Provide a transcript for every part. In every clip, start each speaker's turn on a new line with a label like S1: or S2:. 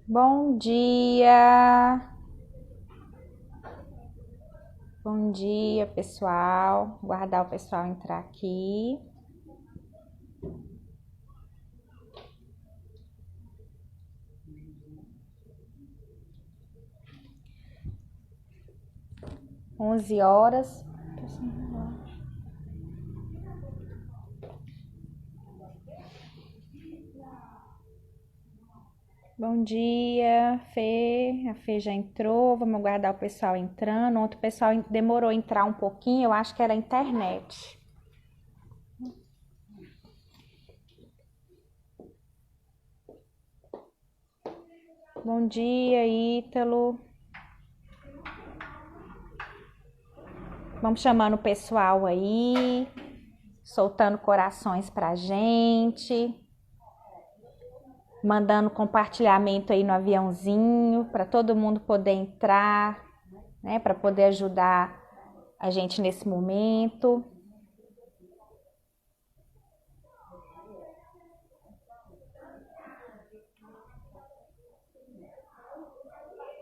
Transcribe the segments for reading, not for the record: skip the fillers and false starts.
S1: Bom dia! Bom dia, pessoal. Guardar o pessoal entrar aqui. Onze horas. Bom dia, Fê. A Fê já entrou. Vamos aguardar o pessoal entrando. Ontem o pessoal demorou a entrar um pouquinho. Eu acho que era a internet. Bom dia, Ítalo. Vamos chamando o pessoal aí, soltando corações pra gente, mandando compartilhamento aí no aviãozinho para todo mundo poder entrar, né, para poder ajudar a gente nesse momento.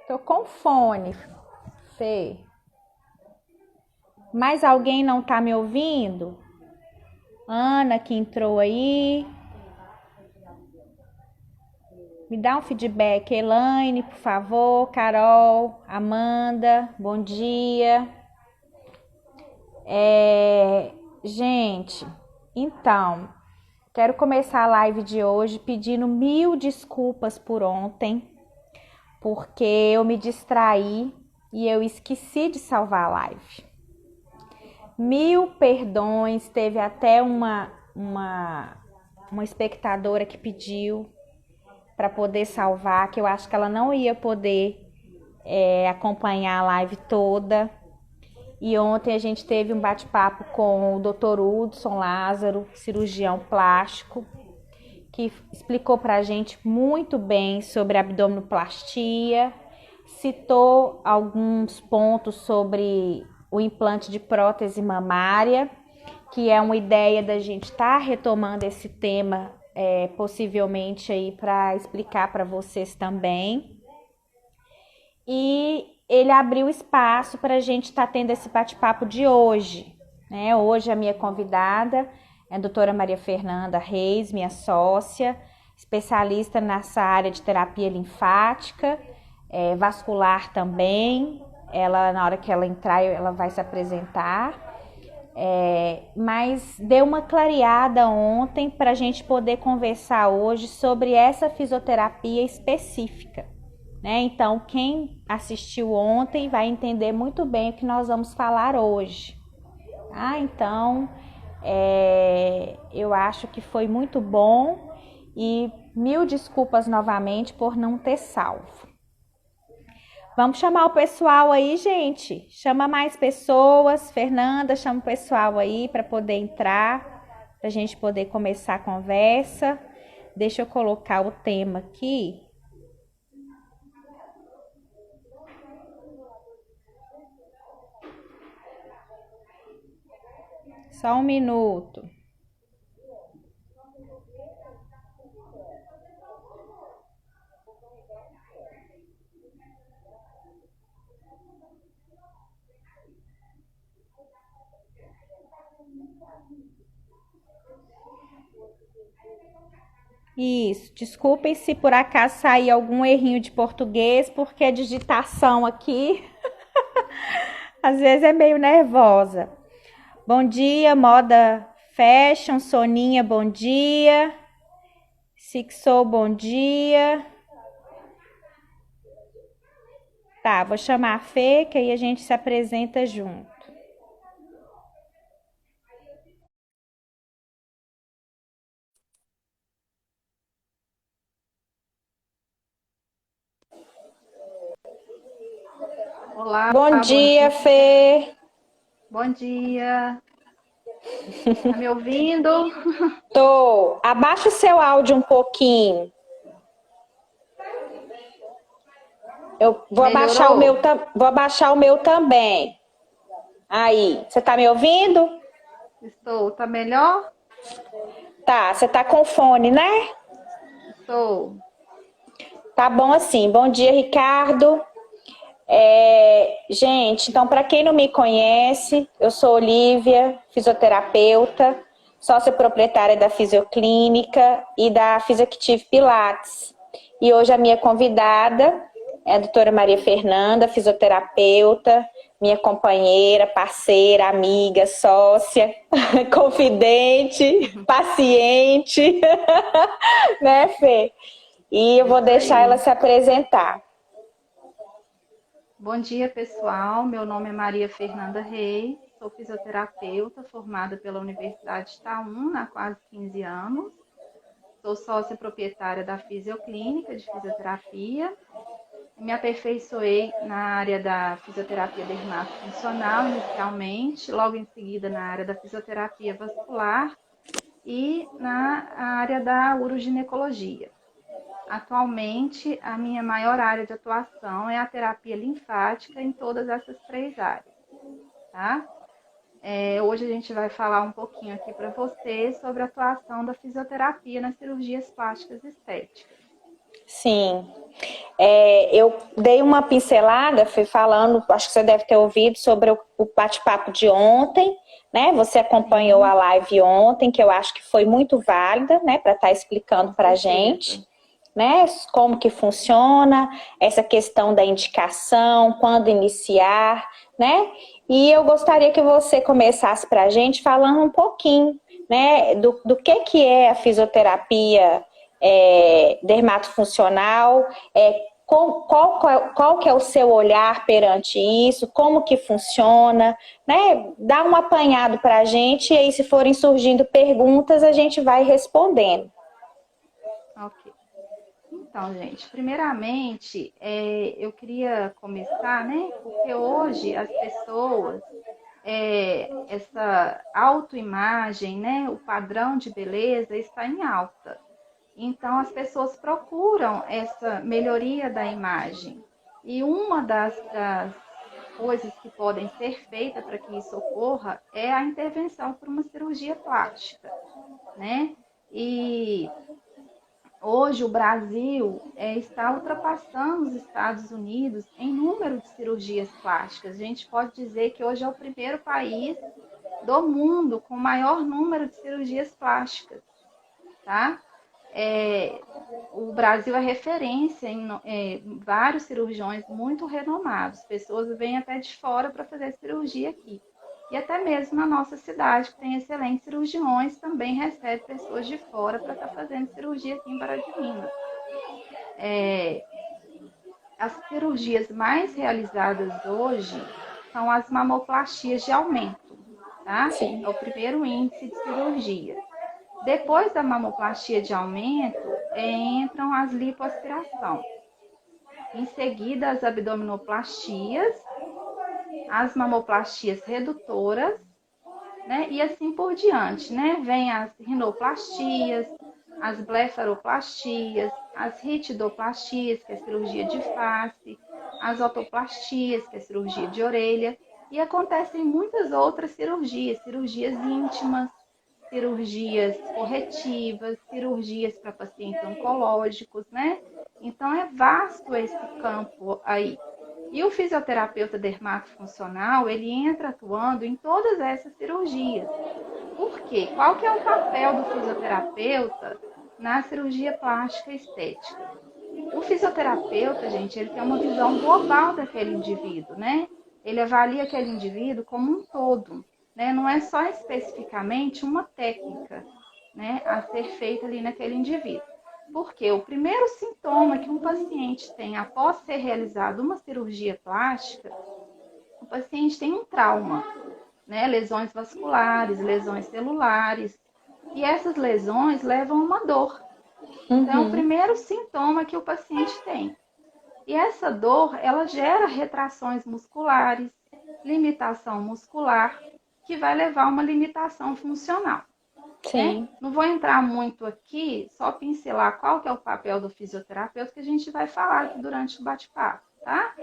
S1: Tô com fone, Fê. Mais alguém não tá me ouvindo? Ana que entrou aí. Me dá um feedback, Elaine, por favor. Carol, Amanda, bom dia. Gente, então, quero começar a live de hoje pedindo 1000 desculpas por ontem, porque eu me distraí e eu esqueci de salvar a live. 1000 perdões, teve até uma espectadora que pediu para poder salvar, que eu acho que ela não ia poder acompanhar a live toda. E ontem a gente teve um bate-papo com o Dr. Hudson Lázaro, cirurgião plástico, que explicou para a gente muito bem sobre abdominoplastia, citou alguns pontos sobre o implante de prótese mamária, que é uma ideia da gente estar retomando esse tema possivelmente aí para explicar para vocês também. E ele abriu espaço para a gente estar tendo esse bate-papo de hoje, né? Hoje a minha convidada é a doutora Maria Fernanda Reis, minha sócia, especialista nessa área de terapia linfática, vascular também. Ela, na hora que ela entrar, ela vai se apresentar. Mas deu uma clareada ontem para a gente poder conversar hoje sobre essa fisioterapia específica, né? Então, quem assistiu ontem vai entender muito bem o que nós vamos falar hoje. Então, eu acho que foi muito bom e 1000 desculpas novamente por não ter salvo. Vamos chamar o pessoal aí, gente. Chama mais pessoas. Fernanda, chama o pessoal aí para poder entrar, para a gente poder começar a conversa. Deixa eu colocar o tema aqui. Só um minuto. Isso, desculpem se por acaso sair algum errinho de português, porque a digitação aqui às vezes é meio nervosa. Bom dia, Moda Fashion, Soninha, bom dia. Sixou, bom dia. Tá, vou chamar a Fê, que aí a gente se apresenta junto.
S2: Olá,
S1: Bom dia, Fê.
S2: bom dia. Tá me ouvindo?
S1: Tô. Abaixa o seu áudio um pouquinho. Eu vou abaixar vou abaixar o meu também. Aí, você tá me ouvindo?
S2: Estou. Tá melhor?
S1: Tá, você tá com fone, né?
S2: Estou.
S1: Tá bom assim. Bom dia, Ricardo. Gente, então, para quem não me conhece, eu sou Olívia, fisioterapeuta, sócia proprietária da Fisioclínica e da Physiactive Pilates. E hoje a minha convidada é a doutora Maria Fernanda, fisioterapeuta, minha companheira, parceira, amiga, sócia, confidente, paciente, né, Fê? E eu vou
S2: Isso
S1: deixar
S2: aí.
S1: ela se apresentar.
S2: Bom dia, pessoal. Meu nome é Maria Fernanda Reis, sou fisioterapeuta formada pela Universidade Itaúna há quase 15 anos. Sou sócia proprietária da Fisioclínica de Fisioterapia. Me aperfeiçoei na área da fisioterapia dermatofuncional inicialmente, logo em seguida na área da fisioterapia vascular e na área da uroginecologia. Atualmente, a minha maior área de atuação é a terapia linfática em todas essas três áreas, tá? Hoje a gente vai falar um pouquinho aqui para vocês sobre a atuação da fisioterapia nas cirurgias plásticas estéticas.
S1: Sim. Eu dei uma pincelada, fui falando, acho que você deve ter ouvido sobre o bate-papo de ontem, né? Você acompanhou
S2: Sim,
S1: a live ontem, que eu acho que foi muito válida, né? Para estar explicando
S2: com
S1: para a
S2: certeza.
S1: gente, né? Como que funciona essa questão da indicação, quando iniciar, né? E eu gostaria que você começasse para a gente falando um pouquinho, né? Do que é a fisioterapia dermatofuncional, qual que é o seu olhar perante isso, como que funciona, né? Dá um apanhado para a gente e aí se forem surgindo perguntas a gente vai respondendo.
S2: Ok. Então, gente, primeiramente, eu queria começar, né? Porque hoje as pessoas, essa autoimagem, né? O padrão de beleza está em alta. Então, as pessoas procuram essa melhoria da imagem. E uma das coisas que podem ser feitas para que isso ocorra é a intervenção por uma cirurgia plástica, né? E hoje o Brasil está ultrapassando os Estados Unidos em número de cirurgias plásticas. A gente pode dizer que hoje é o primeiro país do mundo com maior número de cirurgias plásticas, tá? O Brasil é referência em vários cirurgiões muito renomados. Pessoas vêm até de fora para fazer cirurgia aqui. E até mesmo na nossa cidade, que tem excelentes cirurgiões, também recebe pessoas de fora para estar fazendo cirurgia aqui em Pará de Minas. As cirurgias mais realizadas hoje são as mamoplastias de aumento, tá?
S1: Sim.
S2: É o primeiro índice de cirurgia. Depois da mamoplastia de aumento, entram as lipoaspiração. Em seguida, as abdominoplastias, as mamoplastias redutoras, né? E assim por diante, né? Vem as rinoplastias, as blefaroplastias, as ritidoplastias, que é a cirurgia de face, as otoplastias, que é a cirurgia de orelha, e acontecem muitas outras cirurgias, cirurgias íntimas, cirurgias corretivas, cirurgias para pacientes oncológicos, né? Então é vasto esse campo aí. E o fisioterapeuta dermatofuncional, ele entra atuando em todas essas cirurgias. Por quê? Qual que é o papel do fisioterapeuta na cirurgia plástica estética? O fisioterapeuta, gente, ele tem uma visão global daquele indivíduo, né? Ele avalia aquele indivíduo como um todo, né? Não é só especificamente uma técnica, né, a ser feita ali naquele indivíduo. Porque o primeiro sintoma que um paciente tem após ser realizada uma cirurgia plástica, o paciente tem um trauma, né? Lesões vasculares, lesões celulares. E essas lesões levam a uma dor. Então, é o primeiro sintoma que o paciente tem. E essa dor, ela gera retrações musculares, limitação muscular, que vai levar a uma limitação funcional. Né?
S1: Sim.
S2: Não vou entrar muito aqui, só pincelar qual que é o papel do fisioterapeuta, que a gente vai falar aqui durante o bate-papo, tá?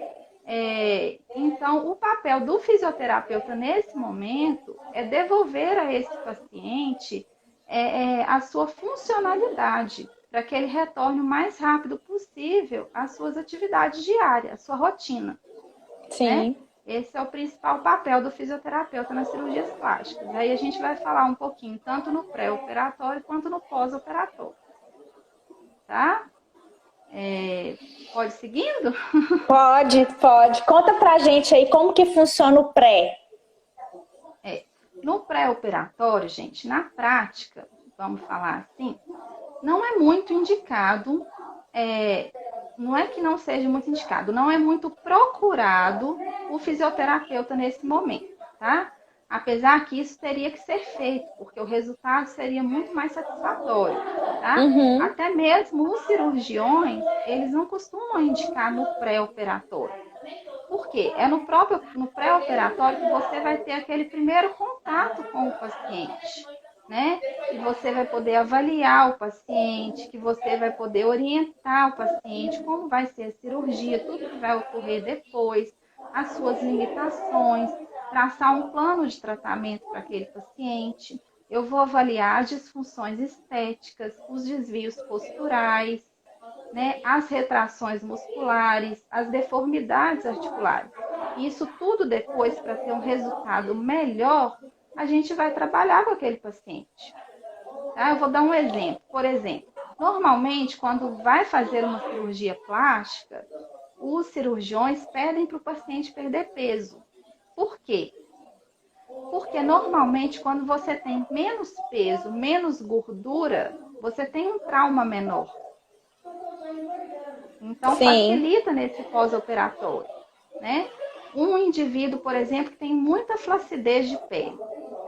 S2: Então, o papel do fisioterapeuta nesse momento é devolver a esse paciente a sua funcionalidade, para que ele retorne o mais rápido possível às suas atividades diárias, à sua rotina.
S1: Sim.
S2: Né? Esse é o principal papel do fisioterapeuta nas cirurgias plásticas. Aí a gente vai falar um pouquinho tanto no pré-operatório quanto no pós-operatório. Tá? Pode ir seguindo?
S1: Pode, pode. Conta pra gente aí como que funciona o pré.
S2: No pré-operatório, gente, na prática, vamos falar assim, não é muito indicado, não é que não seja muito indicado, não é muito procurado o fisioterapeuta nesse momento, tá? Apesar que isso teria que ser feito, porque o resultado seria muito mais satisfatório, tá?
S1: Uhum.
S2: Até mesmo os cirurgiões, eles não costumam indicar no pré-operatório. Por quê? É no pré-operatório que você vai ter aquele primeiro contato com o paciente, né? Que você vai poder avaliar o paciente, que você vai poder orientar o paciente, como vai ser a cirurgia, tudo que vai ocorrer depois, as suas limitações, traçar um plano de tratamento para aquele paciente. Eu vou avaliar as disfunções estéticas, os desvios posturais, né, as retrações musculares, as deformidades articulares. Isso tudo depois, para ter um resultado melhor, a gente vai trabalhar com aquele paciente. Tá? Eu vou dar um exemplo. Por exemplo, normalmente, quando vai fazer uma cirurgia plástica, os cirurgiões pedem para o paciente perder peso. Por quê? Porque normalmente, quando você tem menos peso, menos gordura, você tem um trauma menor. Então,
S1: Sim.
S2: facilita nesse pós-operatório, né? Um indivíduo, por exemplo, que tem muita flacidez de pele,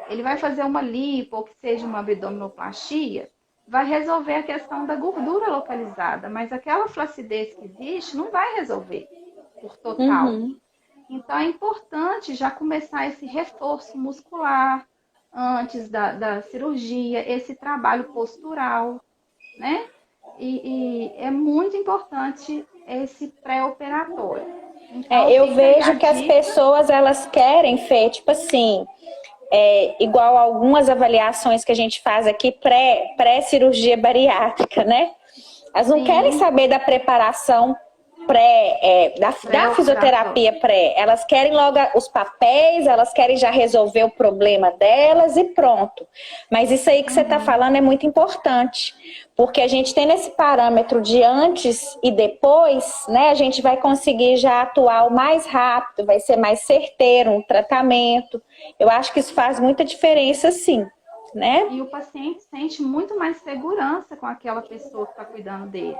S2: ele vai fazer uma lipo ou que seja uma abdominoplastia, vai resolver a questão da gordura localizada, mas aquela flacidez que existe não vai resolver por total.
S1: Uhum.
S2: Então, é importante já começar esse reforço muscular antes da cirurgia, esse trabalho postural, né? E é muito importante esse pré-operatório. Então,
S1: Eu
S2: fica aí a
S1: vejo que as
S2: dica.
S1: pessoas elas querem, Fê, tipo assim, igual algumas avaliações que a gente faz aqui pré-cirurgia bariátrica, né? Elas não querem
S2: Sim,
S1: saber da preparação da
S2: pré-operatório.
S1: fisioterapia pré. Elas querem logo os papéis, elas querem já resolver o problema delas e pronto. Mas isso aí que você está
S2: Uhum.
S1: falando é muito importante, porque a gente tem esse parâmetro de antes e depois, né? A gente vai conseguir já atuar o mais rápido, vai ser mais certeiro um tratamento. Eu acho que isso faz muita diferença, sim, né?
S2: E o paciente sente muito mais segurança com aquela pessoa que está cuidando dele,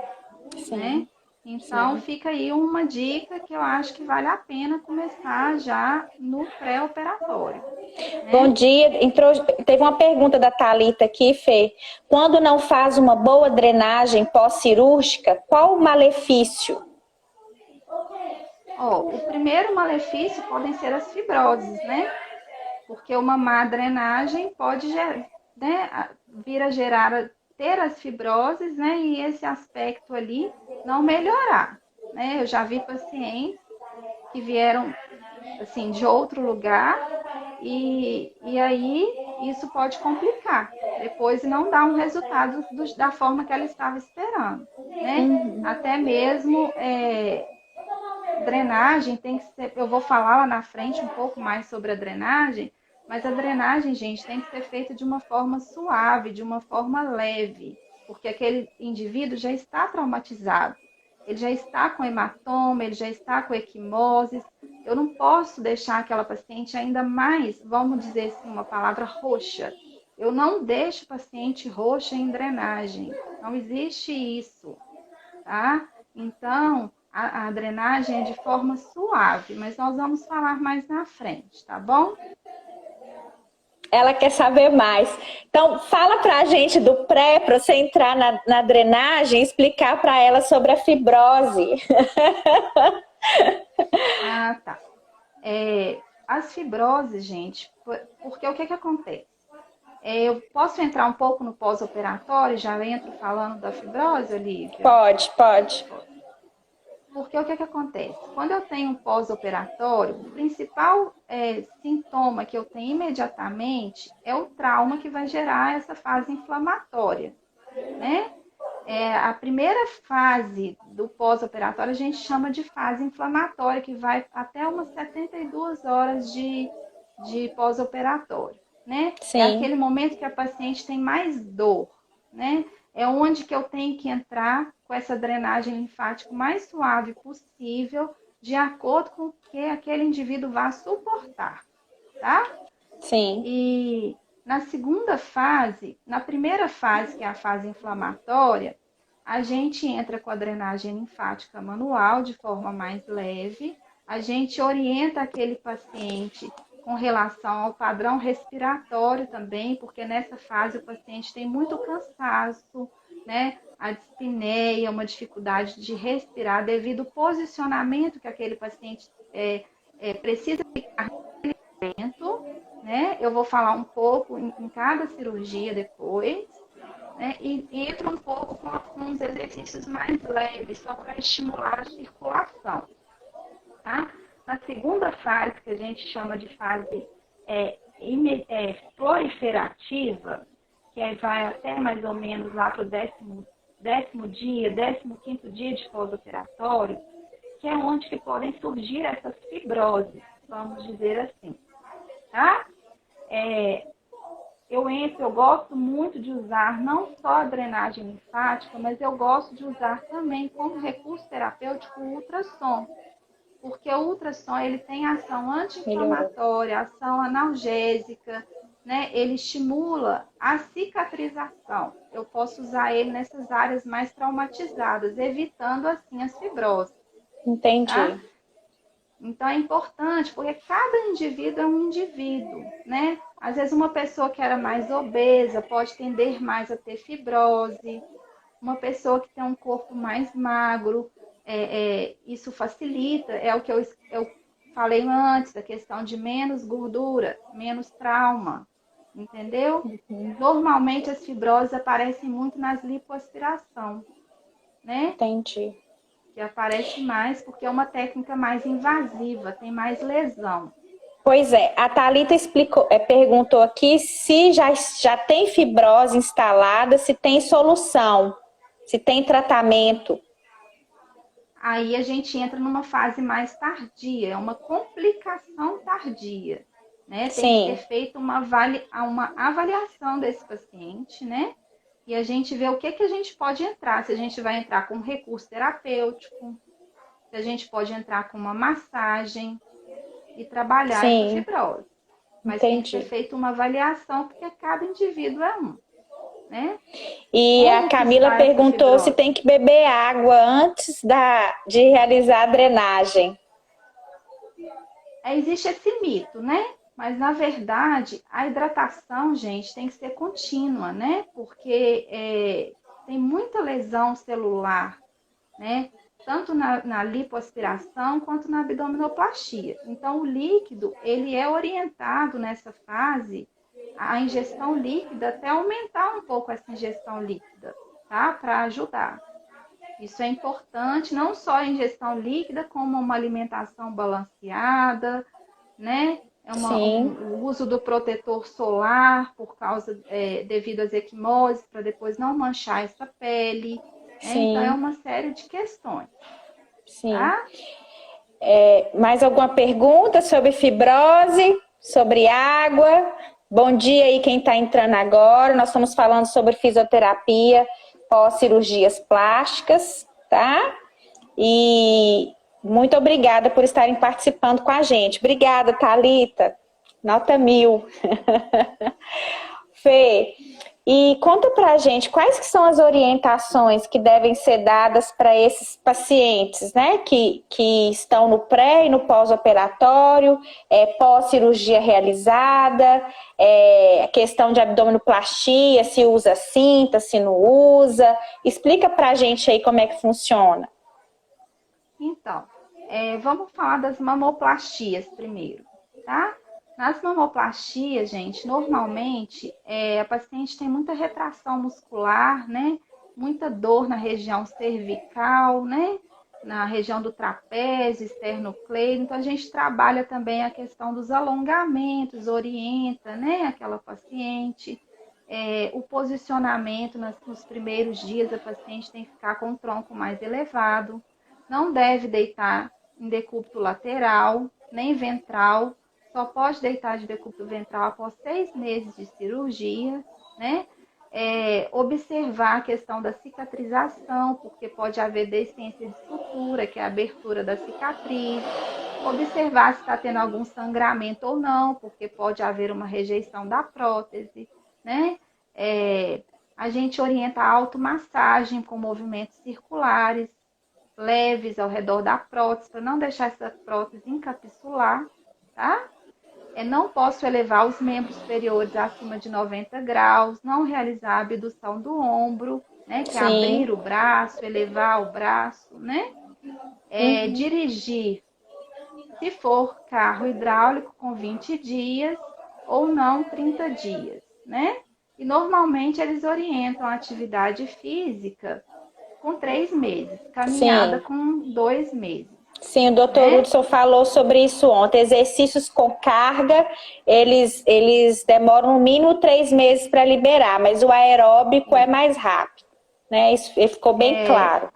S2: né?
S1: Sim,
S2: Então,
S1: sim.
S2: fica aí uma dica que eu acho que vale a pena começar já no pré-operatório,
S1: Bom
S2: né?
S1: dia. Teve uma pergunta da Thalita aqui, Fê. Quando não faz uma boa drenagem pós-cirúrgica, qual o malefício?
S2: Ó, o primeiro malefício podem ser as fibroses, né? Porque uma má drenagem pode, né, vir a gerar, ter as fibroses, né? E esse aspecto ali não melhorar, né? Eu já vi pacientes que vieram, assim, de outro lugar e aí isso pode complicar depois e não dar um resultado da forma que ela estava esperando, né? Até mesmo drenagem tem que ser, eu vou falar lá na frente um pouco mais sobre a drenagem, mas a drenagem, gente, tem que ser feita de uma forma suave, de uma forma leve, porque aquele indivíduo já está traumatizado, ele já está com hematoma, ele já está com equimoses. Eu não posso deixar aquela paciente ainda mais, vamos dizer assim, uma palavra roxa. Eu não deixo o paciente roxa em drenagem. Não existe isso, tá? Então, a drenagem é de forma suave, mas nós vamos falar mais na frente, tá bom?
S1: Ela quer saber mais. Então, fala pra gente do pré, para você entrar na drenagem e explicar para ela sobre a fibrose.
S2: Ah, tá. As fibroses, gente, porque o que que acontece? Eu posso entrar um pouco no pós-operatório, já entro falando da fibrose, Olivia?
S1: Pode, pode.
S2: Porque o que que acontece? Quando eu tenho um pós-operatório, o principal sintoma que eu tenho imediatamente é o trauma que vai gerar essa fase inflamatória, né? A primeira fase do pós-operatório a gente chama de fase inflamatória, que vai até umas 72 horas de pós-operatório, né? É
S1: Sim.
S2: aquele momento que a paciente tem mais dor, né? É onde que eu tenho que entrar com essa drenagem linfática o mais suave possível, de acordo com o que aquele indivíduo vai suportar, tá?
S1: Sim.
S2: E na segunda fase, na primeira fase, que é a fase inflamatória, a gente entra com a drenagem linfática manual de forma mais leve, a gente orienta aquele paciente com relação ao padrão respiratório também, porque nessa fase o paciente tem muito cansaço, né? A dispneia, uma dificuldade de respirar devido ao posicionamento que aquele paciente precisa ficar, né? Eu vou falar um pouco em cada cirurgia depois, né? E entra um pouco com uns exercícios mais leves, só para estimular a circulação, tá? Na segunda fase, que a gente chama de fase proliferativa, que aí vai até mais ou menos lá para o décimo dia, 15º dia de pós-operatório, que é onde que podem surgir essas fibroses, vamos dizer assim, tá? Eu gosto muito de usar não só a drenagem linfática, mas eu gosto de usar também como recurso terapêutico o ultrassom, porque o ultrassom ele tem ação
S1: Melhorou.
S2: anti-inflamatória, ação analgésica, né? Ele estimula a cicatrização. Eu posso usar ele nessas áreas mais traumatizadas, evitando assim as fibroses, tá?
S1: Entendi.
S2: Então é importante, porque cada indivíduo é um indivíduo, né? Às vezes uma pessoa que era mais obesa pode tender mais a ter fibrose, uma pessoa que tem um corpo mais magro, isso facilita, é o que eu falei antes, a questão de menos gordura, menos trauma, entendeu?
S1: Uhum.
S2: Normalmente as fibroses aparecem muito nas lipoaspiração, né?
S1: Entendi.
S2: Que aparece mais porque é uma técnica mais invasiva, tem mais lesão.
S1: Pois é, a Thalita explicou, perguntou aqui se já tem fibrose instalada, se tem solução, se tem tratamento.
S2: Aí a gente entra numa fase mais tardia, é uma complicação tardia, né? Tem que ser
S1: Sim,
S2: feita uma avaliação desse paciente, né? E a gente vê o que a gente pode entrar, se a gente vai entrar com um recurso terapêutico, se a gente pode entrar com uma massagem e trabalhar essa
S1: sim,
S2: fibrose. Mas tem que ser
S1: entendi.
S2: feita uma avaliação, porque cada indivíduo é um, né?
S1: E a
S2: Como que
S1: Camila
S2: está essa
S1: perguntou se
S2: fibrose?
S1: tem que beber água antes de realizar a drenagem.
S2: Existe esse mito, né? Mas, na verdade, a hidratação, gente, tem que ser contínua, né? Porque tem muita lesão celular, né? Tanto na lipoaspiração quanto na abdominoplastia. Então, o líquido, ele é orientado nessa fase, a ingestão líquida, até aumentar um pouco essa ingestão líquida, tá? Para ajudar. Isso é importante, não só a ingestão líquida, como uma alimentação balanceada, né?
S1: Sim,
S2: O uso do protetor solar devido às equimoses, para depois não manchar essa pele, né? Então é
S1: sim,
S2: uma série de questões,
S1: sim.
S2: tá?
S1: Mais alguma pergunta sobre fibrose, sobre água? Bom dia aí quem está entrando agora. Nós estamos falando sobre fisioterapia pós-cirurgias plásticas, tá? E muito obrigada por estarem participando com a gente. Obrigada, Thalita. Nota 1000. Fê, e conta pra gente quais que são as orientações que devem ser dadas para esses pacientes, né, que estão no pré e no pós-operatório, pós-cirurgia realizada, a questão de abdominoplastia, se usa cinta, se não usa. Explica pra gente aí como é que funciona.
S2: Então, vamos falar das mamoplastias primeiro, tá? Nas mamoplastias, gente, normalmente a paciente tem muita retração muscular, né? Muita dor na região cervical, né? Na região do trapézio, esternocleido. Então, a gente trabalha também a questão dos alongamentos, orienta, né? Aquela paciente. O posicionamento nos primeiros dias, a paciente tem que ficar com o tronco mais elevado, não deve deitar em decúbito lateral, nem ventral, só pode deitar de decúbito ventral após 6 meses de cirurgia, né? Observar a questão da cicatrização, porque pode haver descência de sutura, que é a abertura da cicatriz. Observar se está tendo algum sangramento ou não, porque pode haver uma rejeição da prótese, né? A gente orienta a automassagem com movimentos circulares, leves ao redor da prótese, para não deixar essa prótese encapsular, tá? Não posso elevar os membros superiores acima de 90 graus, não realizar a abdução do ombro, né? Que é abrir o braço, elevar o braço, né? Dirigir, se for carro hidráulico, com 20 dias ou não 30 dias, né? E normalmente eles orientam a atividade física com 3 meses, caminhada com 2 meses.
S1: Sim, o doutor Hudson falou sobre isso ontem. Exercícios com carga, eles demoram no mínimo 3 meses para liberar, mas o aeróbico é mais rápido, né? Isso ficou bem claro.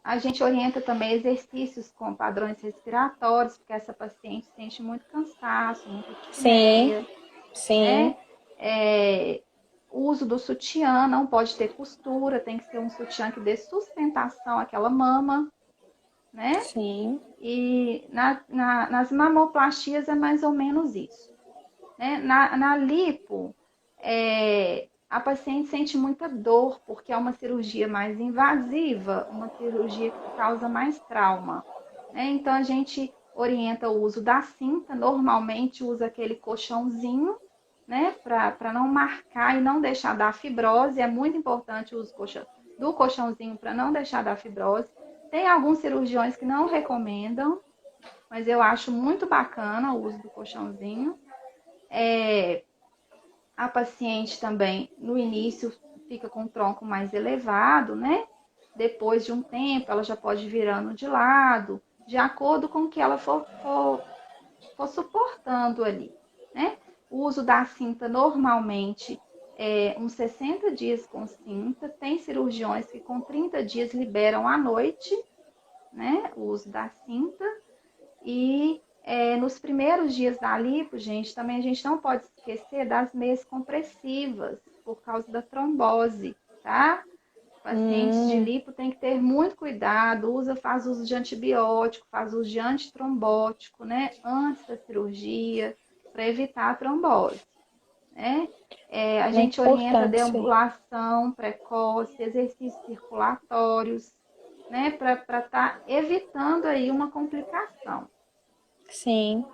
S2: A gente orienta também exercícios com padrões respiratórios, porque essa paciente sente muito cansaço, muita dispneia.
S1: Sim.
S2: O uso do sutiã não pode ter costura, tem que ser um sutiã que dê sustentação àquela mama, né?
S1: Sim.
S2: E nas mamoplastias é mais ou menos isso, né? Na lipo, a paciente sente muita dor, porque é uma cirurgia mais invasiva, uma cirurgia que causa mais trauma, né? Então, a gente orienta o uso da cinta, normalmente usa aquele colchãozinho, né? Para não marcar e não deixar dar fibrose. É muito importante o uso do colchãozinho para não deixar dar fibrose. Tem alguns cirurgiões que não recomendam, mas eu acho muito bacana o uso do colchãozinho. A paciente também, no início, fica com o tronco mais elevado, né? Depois de um tempo, ela já pode ir virando de lado, de acordo com o que ela for suportando ali, né? O uso da cinta, normalmente, uns 60 dias com cinta. Tem cirurgiões que com 30 dias liberam à noite, né? O uso da cinta. E nos primeiros dias da lipo, gente, também a gente não pode esquecer das meias compressivas, por causa da trombose, tá? Pacientes de lipo tem que ter muito cuidado, faz uso de antibiótico, faz uso de antitrombótico, né? Antes da cirurgia, para evitar a trombose, né? A gente orienta a deambulação precoce, exercícios circulatórios, né? Para estar evitando aí uma complicação.
S1: Sim.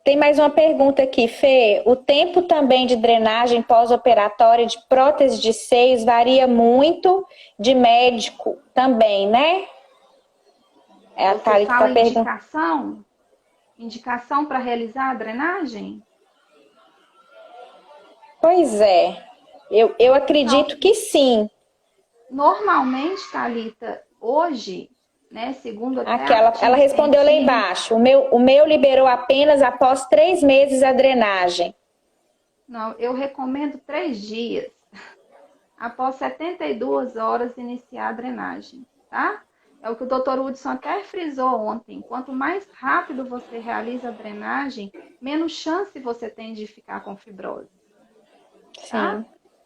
S2: Tem
S1: mais uma pergunta aqui, Fê. O tempo também de drenagem pós-operatória de prótese de seios varia muito de médico também, né?
S2: A Thalita está perguntando. Indicação para realizar a drenagem?
S1: Pois é. Eu acredito que sim.
S2: Normalmente, Thalita, hoje, né, segundo
S1: ela respondeu lá embaixo. O meu liberou apenas após 3 meses a drenagem.
S2: Não, eu recomendo 3 dias. Após 72 horas iniciar a drenagem, tá? É o que o Dr. Hudson até frisou ontem. Quanto mais rápido você realiza a drenagem, menos chance você tem de ficar com fibrose. Tá?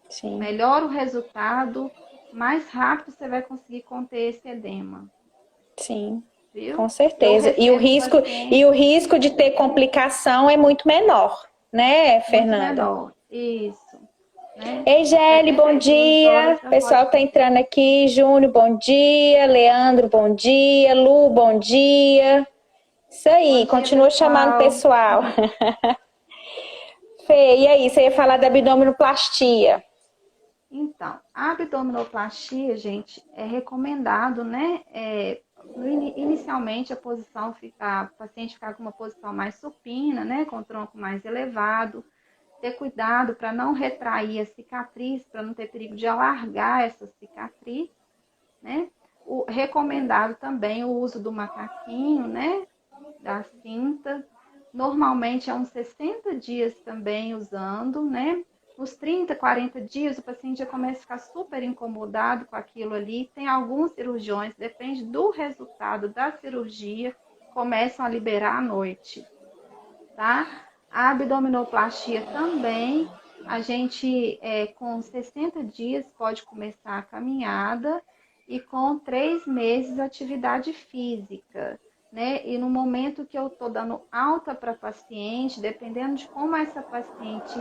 S1: Sim.
S2: Melhora o resultado, mais rápido você vai conseguir conter esse edema.
S1: Sim,
S2: viu?
S1: Com certeza. E o risco de ter complicação é muito menor, né, Fernanda?
S2: Muito menor, isso. Né?
S1: Ei, Gelli, bom dia. O pessoal tá entrando aqui. Júnior, bom dia. Leandro, bom dia. Lu, bom dia. Isso aí, continua chamando o pessoal. Fê, e aí, você ia falar da abdominoplastia?
S2: Então, a abdominoplastia, gente, é recomendado, né? Inicialmente, a paciente ficar com uma posição mais supina, né? Com o tronco mais elevado. Ter cuidado para não retrair a cicatriz, para não ter perigo de alargar essa cicatriz, né? Recomendado também o uso do macaquinho, né? Da cinta. Normalmente é uns 60 dias também usando, né? Nos 30, 40 dias, o paciente já começa a ficar super incomodado com aquilo ali. Tem alguns cirurgiões, depende do resultado da cirurgia, começam a liberar à noite, tá? A abdominoplastia também, a gente com 60 dias pode começar a caminhada e com 3 meses atividade física, né? E no momento que eu estou dando alta para paciente, dependendo de como essa paciente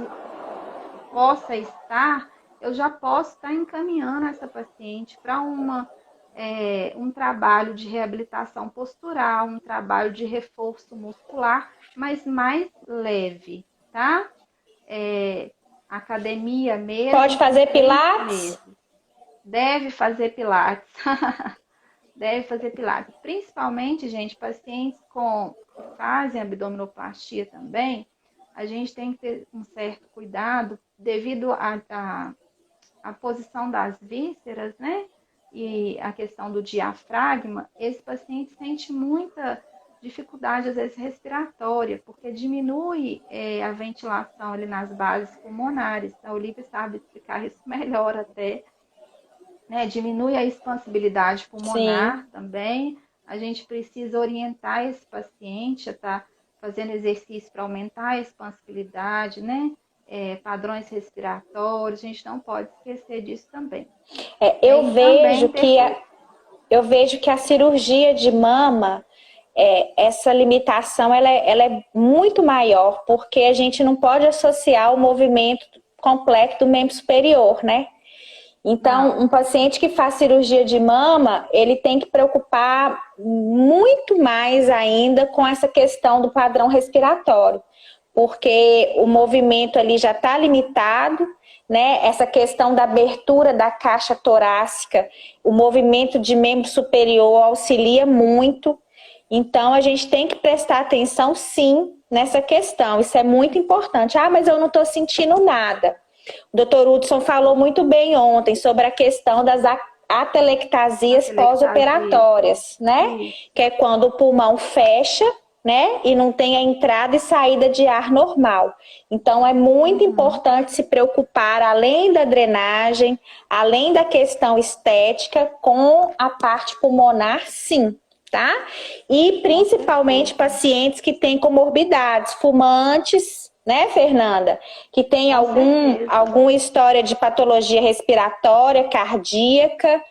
S2: possa estar, eu já posso estar encaminhando essa paciente para um trabalho de reabilitação postural, um trabalho de reforço muscular, mas mais leve, tá? Academia mesmo.
S1: Pode fazer pilates?
S2: Deve fazer pilates. Deve fazer pilates. Principalmente, gente, pacientes que fazem abdominoplastia também, a gente tem que ter um certo cuidado devido à posição das vísceras, né? E a questão do diafragma, esse paciente sente muita dificuldade, às vezes, respiratória, porque diminui a ventilação ali nas bases pulmonares. A Olivia sabe explicar isso melhor até, né? Diminui a expansibilidade pulmonar
S1: Sim.
S2: também. A gente precisa orientar esse paciente a estar fazendo exercício para aumentar a expansibilidade, né? Padrões respiratórios, a gente não pode esquecer disso também.
S1: Eu vejo que a cirurgia de mama, essa limitação ela é muito maior, porque a gente não pode associar o movimento completo do membro superior, né? Então, um paciente que faz cirurgia de mama, ele tem que preocupar muito mais ainda com essa questão do padrão respiratório, porque o movimento ali já está limitado, né? Essa questão da abertura da caixa torácica, o movimento de membro superior auxilia muito. Então, a gente tem que prestar atenção, sim, nessa questão. Isso é muito importante. Ah, mas eu não estou sentindo nada. O doutor Hudson falou muito bem ontem sobre a questão das atelectasias pós-operatórias, né? Que é quando o pulmão fecha, né? E não tem a entrada e saída de ar normal. Então, é muito importante se preocupar, além da drenagem, além da questão estética, com a parte pulmonar, sim. Tá? E principalmente pacientes que têm comorbidades, fumantes, né, Fernanda? Que tem alguma história de patologia respiratória, cardíaca,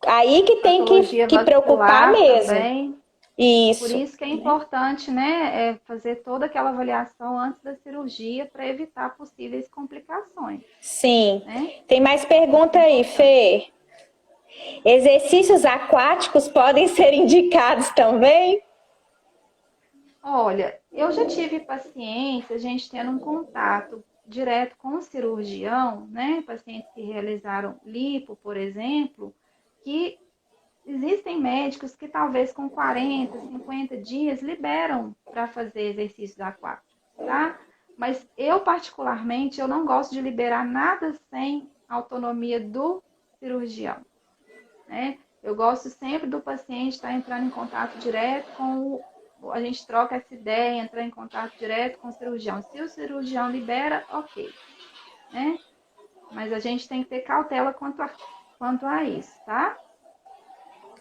S1: aí que tem que preocupar mesmo.
S2: Também.
S1: Isso.
S2: Por isso que é importante, né, fazer toda aquela avaliação antes da cirurgia para evitar possíveis complicações.
S1: Sim. Né? Tem mais pergunta aí, Fê? Exercícios aquáticos podem ser indicados também?
S2: Olha, eu já tive pacientes, a gente tendo um contato direto com o cirurgião, né? Pacientes que realizaram lipo, por exemplo, que existem médicos que talvez com 40, 50 dias liberam para fazer exercícios aquáticos, tá? Mas eu, particularmente, eu não gosto de liberar nada sem autonomia do cirurgião, né? Eu gosto sempre do paciente estar entrando em contato direto a gente troca essa ideia, entrar em contato direto com o cirurgião. Se o cirurgião libera, ok, né? Mas a gente tem que ter cautela quanto a isso, tá?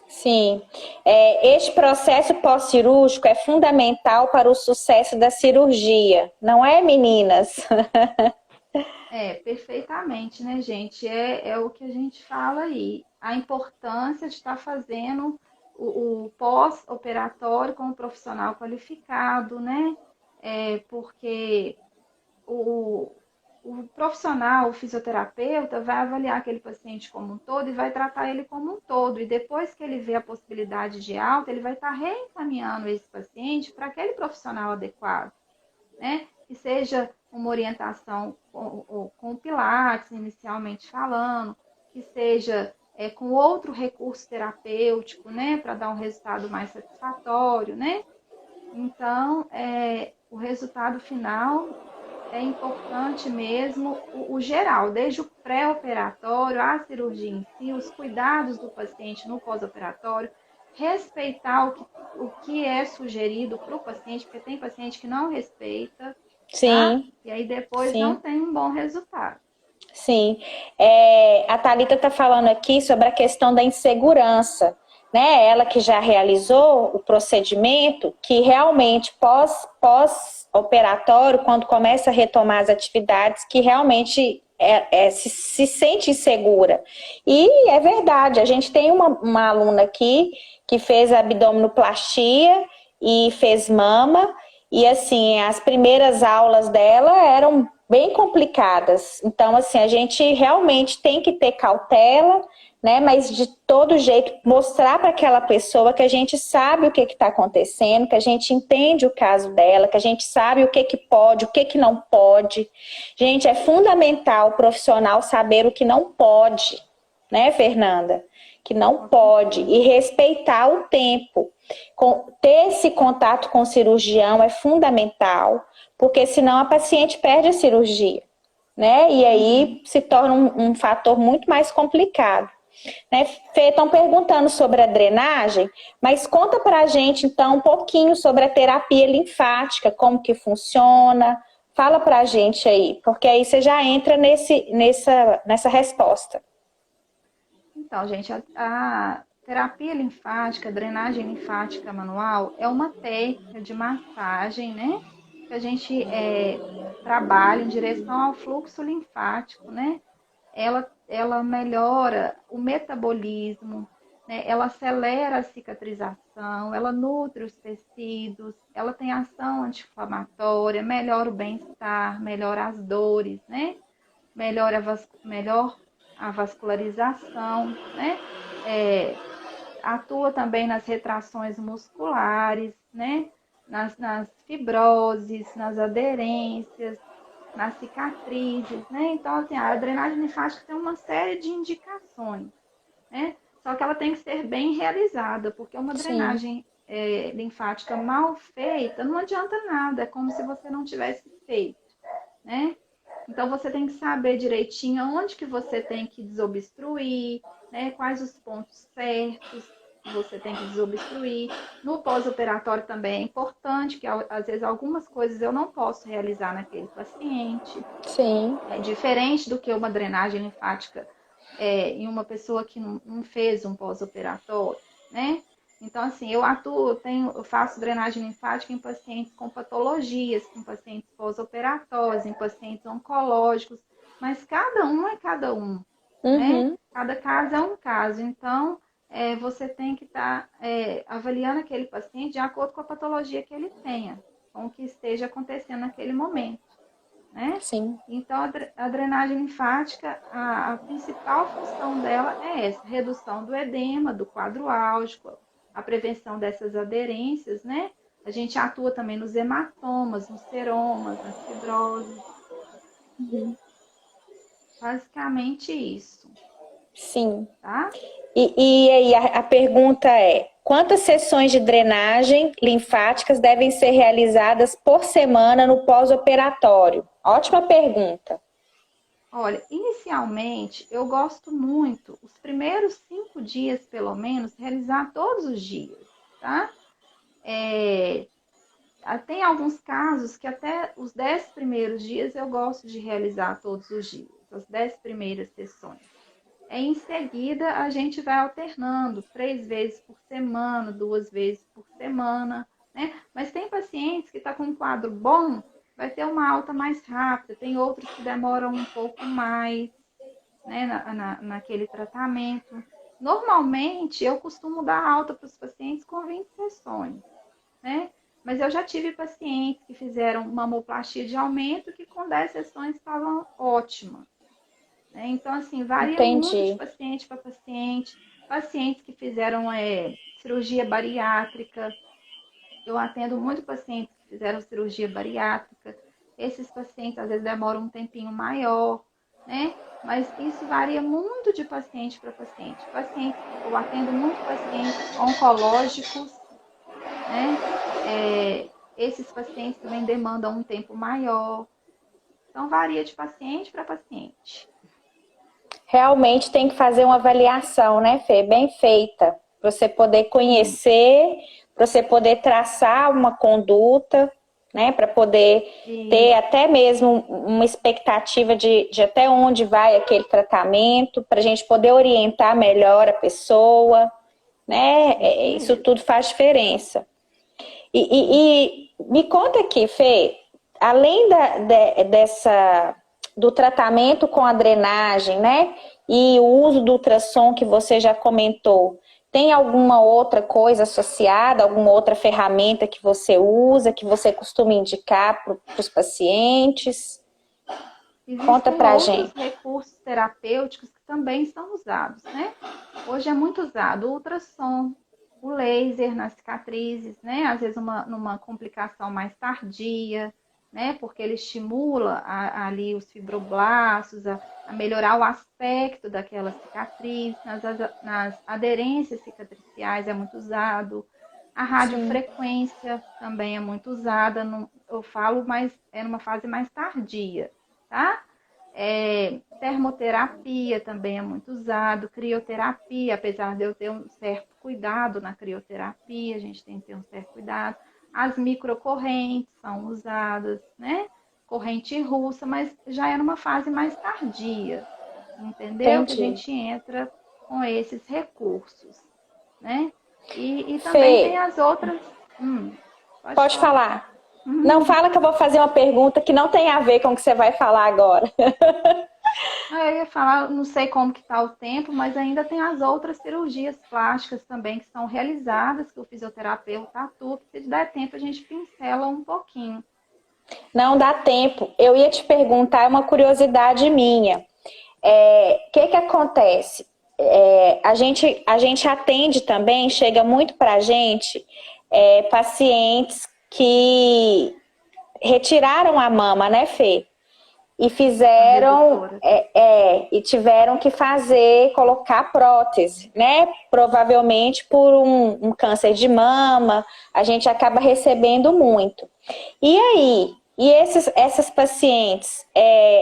S1: Sim. Este processo pós-cirúrgico é fundamental para o sucesso da cirurgia, não é, meninas?
S2: Perfeitamente, né, gente? É o que a gente fala aí. A importância de estar fazendo o pós-operatório com um profissional qualificado, né? Porque o profissional, o fisioterapeuta, vai avaliar aquele paciente como um todo e vai tratar ele como um todo. E depois que ele vê a possibilidade de alta, ele vai estar reencaminhando esse paciente para aquele profissional adequado, né? Que seja uma orientação com Pilates, inicialmente falando, que seja com outro recurso terapêutico, né? Para dar um resultado mais satisfatório, né? Então, o resultado final é importante mesmo o geral, desde o pré-operatório, a cirurgia em si, os cuidados do paciente no pós-operatório, respeitar o que é sugerido para o paciente, porque tem paciente que não respeita, tá?
S1: Sim,
S2: E aí depois não
S1: sim.
S2: tem um bom resultado.
S1: Sim, a Thalita está falando aqui sobre a questão da insegurança, né? Ela que já realizou o procedimento, que realmente pós-operatório, quando começa a retomar as atividades, que realmente se sente insegura. E é verdade, a gente tem uma aluna aqui que fez abdominoplastia e fez mama, e assim, as primeiras aulas dela eram bem complicadas. Então, assim, a gente realmente tem que ter cautela, né? Mas de todo jeito mostrar para aquela pessoa que a gente sabe o que está acontecendo, que a gente entende o caso dela, que a gente sabe o que pode, o que não pode. Gente, é fundamental o profissional saber o que não pode, né, Fernanda? Que não pode, e respeitar o tempo. Ter esse contato com o cirurgião é fundamental, porque senão a paciente perde a cirurgia, né? E aí se torna um fator muito mais complicado. Né? Fê, estão perguntando sobre a drenagem, mas conta pra gente então um pouquinho sobre a terapia linfática, como que funciona. Fala pra gente aí, porque aí você já entra nessa resposta.
S2: Então, gente, a terapia linfática, drenagem linfática manual, é uma técnica de massagem, né? Que a gente trabalha em direção ao fluxo linfático, né? Ela melhora o metabolismo, né? Ela acelera a cicatrização, ela nutre os tecidos, ela tem ação anti-inflamatória, melhora o bem-estar, melhora as dores, né? Melhora a vascularização, né? Atua também nas retrações musculares, né? Nas fibroses, nas aderências, nas cicatrizes, né? Então, assim, a drenagem linfática tem uma série de indicações, né? Só que ela tem que ser bem realizada, porque uma
S1: Sim,
S2: drenagem linfática mal feita não adianta nada, é como se você não tivesse feito, né? Então, você tem que saber direitinho onde que você tem que desobstruir, né? Quais os pontos certos que você tem que desobstruir. No pós-operatório também é importante, que às vezes algumas coisas eu não posso realizar naquele paciente.
S1: sim,
S2: É diferente do que uma drenagem linfática em uma pessoa que não fez um pós-operatório, né? Então, assim, eu faço drenagem linfática em pacientes com patologias, em pacientes pós-operatórios, em pacientes oncológicos, mas cada um é cada um, né?
S1: uhum,
S2: Cada caso é um caso. Então, você tem que estar avaliando aquele paciente de acordo com a patologia que ele tenha, com o que esteja acontecendo naquele momento, né?
S1: sim.
S2: Então, a drenagem linfática, a principal função dela é essa, redução do edema, do quadro álgico, a prevenção dessas aderências, né? A gente atua também nos hematomas, nos seromas, nas fibroses. Basicamente isso,
S1: Sim.
S2: tá?
S1: E aí a pergunta é: quantas sessões de drenagem linfáticas devem ser realizadas por semana no pós-operatório? Ótima pergunta.
S2: Olha, inicialmente eu gosto muito, os primeiros 5 dias, pelo menos, realizar todos os dias, tá? Tem alguns casos que até os 10 primeiros dias eu gosto de realizar todos os dias, as 10 primeiras sessões. Em seguida, a gente vai alternando 3 vezes por semana, 2 vezes por semana, né? Mas tem pacientes que estão com um quadro bom, vai ter uma alta mais rápida, tem outros que demoram um pouco mais, né, naquele tratamento. Normalmente, eu costumo dar alta para os pacientes com 20 sessões, né? Mas eu já tive pacientes que fizeram mamoplastia de aumento que com 10 sessões estavam ótimas, né? Então, assim, varia muito de
S1: Entendi.
S2: paciente para paciente. Pacientes que fizeram cirurgia bariátrica, eu atendo muito pacientes que fizeram cirurgia bariátrica. Esses pacientes às vezes demoram um tempinho maior, né? Mas isso varia muito de paciente para paciente. Eu atendo muito pacientes oncológicos, né? Esses pacientes também demandam um tempo maior. Então, varia de paciente para paciente.
S1: Realmente tem que fazer uma avaliação, né, Fê? Bem feita. para você poder conhecer, para você poder traçar uma conduta, né? Para poder ter até mesmo uma expectativa de até onde vai aquele tratamento, para a gente poder orientar melhor a pessoa, né? Isso tudo faz diferença. E me conta aqui, Fê, além do tratamento com a drenagem, né? E o uso do ultrassom que você já comentou, tem alguma outra coisa associada, alguma outra ferramenta que você usa, que você costuma indicar para os pacientes? Conta pra gente.
S2: Existem outros recursos terapêuticos que também são usados, né? Hoje é muito usado o ultrassom, o laser nas cicatrizes, né? Às vezes numa complicação mais tardia, né? Porque ele estimula ali os fibroblastos, a melhorar o aspecto daquela cicatriz. Nas aderências cicatriciais é muito usado. A radiofrequência também é muito usada. Eu falo, mas é numa fase mais tardia, tá? Termoterapia também é muito usado, crioterapia, apesar de eu ter um certo cuidado na crioterapia, a gente tem que ter um certo cuidado. As microcorrentes são usadas, né? Corrente russa, mas já é numa fase mais tardia, entendeu?
S1: Entendi.
S2: Que a gente entra com esses recursos, né? E também tem as outras...
S1: Pode falar. Não fala que eu vou fazer uma pergunta que não tem a ver com o que você vai falar agora.
S2: Eu ia falar, não sei como que está o tempo, mas ainda tem as outras cirurgias plásticas também que são realizadas, que o fisioterapeuta atua, que se der tempo a gente pincela um pouquinho.
S1: Não dá tempo. Eu ia te perguntar uma curiosidade minha. O que acontece? A gente atende também, chega muito pra gente pacientes que retiraram a mama, né, Fê? E fizeram, e tiveram que colocar prótese, né? Provavelmente por um câncer de mama, a gente acaba recebendo muito. E aí, essas pacientes,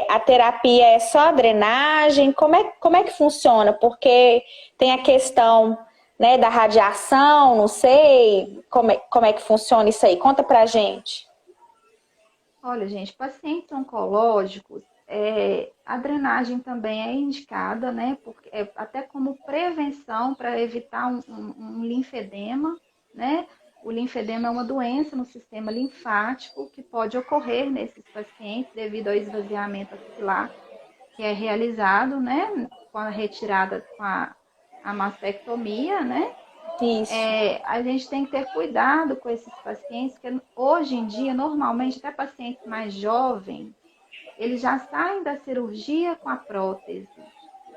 S1: a terapia é só drenagem? Como é que funciona? Porque tem a questão, né, da radiação, não sei como é que funciona isso aí. Conta pra gente.
S2: Olha, gente, pacientes oncológicos, a drenagem também é indicada, né? Porque, até como prevenção para evitar um linfedema, né? O linfedema é uma doença no sistema linfático que pode ocorrer nesses pacientes devido ao esvaziamento axilar, que é realizado, né? Com a retirada, com a mastectomia, né?
S1: Isso.
S2: A gente tem que ter cuidado com esses pacientes, que hoje em dia, normalmente, até pacientes mais jovens, eles já saem da cirurgia com a prótese.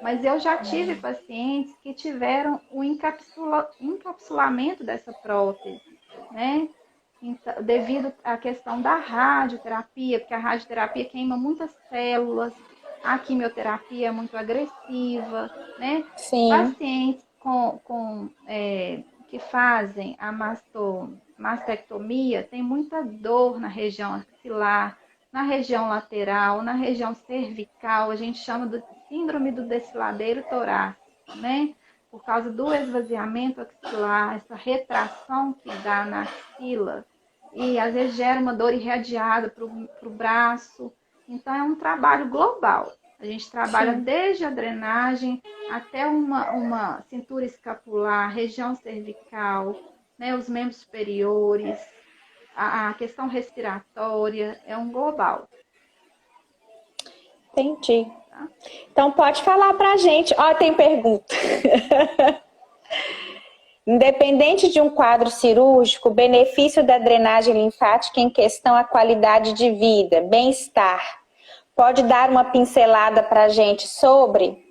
S2: Mas eu já tive pacientes que tiveram o encapsulamento dessa prótese, né? Então, devido à questão da radioterapia, porque a radioterapia queima muitas células, a quimioterapia é muito agressiva, né?
S1: Sim.
S2: Pacientes que fazem a mastectomia tem muita dor na região axilar, na região lateral, na região cervical, a gente chama de síndrome do desfiladeiro torácico, né? Por causa do esvaziamento axilar, essa retração que dá na axila, e às vezes gera uma dor irradiada para o braço. Então, é um trabalho global. A gente trabalha desde a drenagem até uma cintura escapular, região cervical, né, os membros superiores, a questão respiratória, é um global.
S1: Entendi. Tá? Então pode falar pra gente. Ó, tem pergunta. Independente de um quadro cirúrgico, o benefício da drenagem linfática em questão à qualidade de vida, bem-estar. Pode dar uma pincelada pra gente sobre?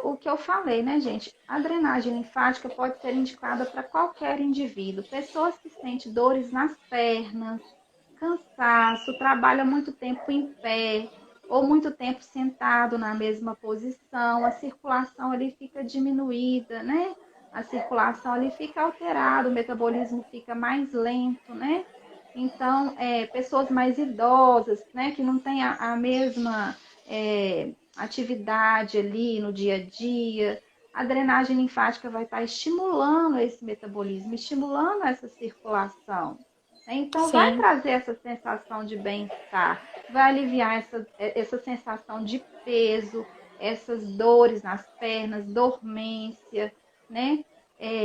S2: O que eu falei, né, gente? A drenagem linfática pode ser indicada para qualquer indivíduo. Pessoas que sentem dores nas pernas, cansaço, trabalha muito tempo em pé ou muito tempo sentado na mesma posição, a circulação ali fica diminuída, né? A circulação ali fica alterada, o metabolismo fica mais lento, né? Então, pessoas mais idosas, né, que não têm a mesma atividade ali no dia a dia, a drenagem linfática vai estar estimulando esse metabolismo, estimulando essa circulação. Então, vai
S1: Sim.
S2: trazer essa sensação de bem-estar, vai aliviar essa sensação de peso, essas dores nas pernas, dormência, né?